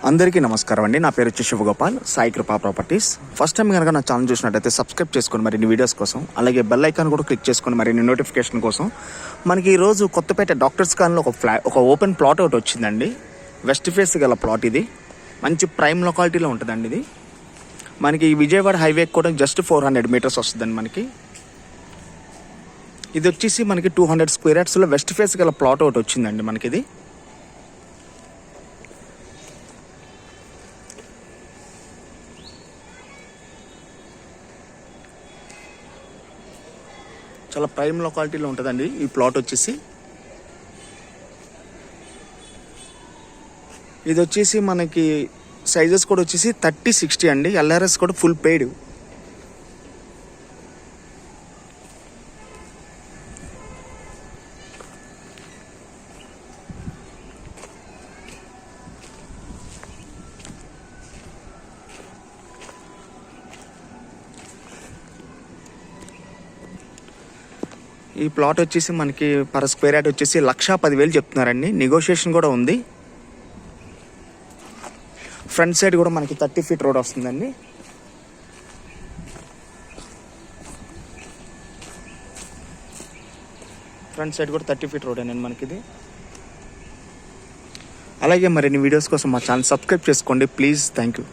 అందరికీ నమస్కారం అండి. నా పేరు వచ్చి శివగోపాల్, సాయి కృపా ప్రాపర్టీస్. ఫస్ట్ టైం కనుక నా ఛానల్ చూసినట్టయితే సబ్స్క్రైబ్ చేసుకొని మరిన్ని వీడియోస్ కోసం, అలాగే బెల్ ఐకాన్ కూడా క్లిక్ చేసుకొని మరిన్ని నోటిఫికేషన్ కోసం. మనకి ఈరోజు కొత్తపేట డాక్టర్స్ కాలనీలో ఒక ఓపెన్ ప్లాట్ ఒకటి వచ్చిందండి. వెస్ట్ ఫేస్ గల ప్లాట్ ఇది. మంచి ప్రైమ్ లొకాలిటీలో ఉంటుందండి ఇది. మనకి విజయవాడ హైవే కూడా జస్ట్ 400 మీటర్స్ వస్తుందండి మనకి. ఇది వచ్చేసి మనకి 200 స్క్వేర్ యార్డ్స్లో వెస్ట్ ఫేస్ గల ప్లాట్ ఒకటి వచ్చిందండి మనకి. ఇది చాలా ప్రైమ్ లొకాలిటీలో ఉంటుందండి ఈ ప్లాట్ వచ్చేసి. ఇది వచ్చేసి మనకి సైజెస్ కూడా వచ్చేసి 30-60 అండి. ఎల్ఆర్ఎస్ కూడా ఫుల్ పెయిడ్. ఈ ప్లాట్ వచ్చేసి మనకి పర్ స్క్వేర్ యార్డ్ వచ్చేసి 1,10,000 చెప్తున్నారండి. నెగోషియేషన్ కూడా ఉంది. ఫ్రంట్ సైడ్ కూడా మనకి 30 ఫీట్ రోడ్ వస్తుందండి. ఫ్రంట్ సైడ్ కూడా 30 ఫీట్ రోడ్ అండి మనకి ఇది. అలాగే మరిన్ని వీడియోస్ కోసం మా ఛానల్ సబ్స్క్రైబ్ చేసుకోండి ప్లీజ్. Thank you.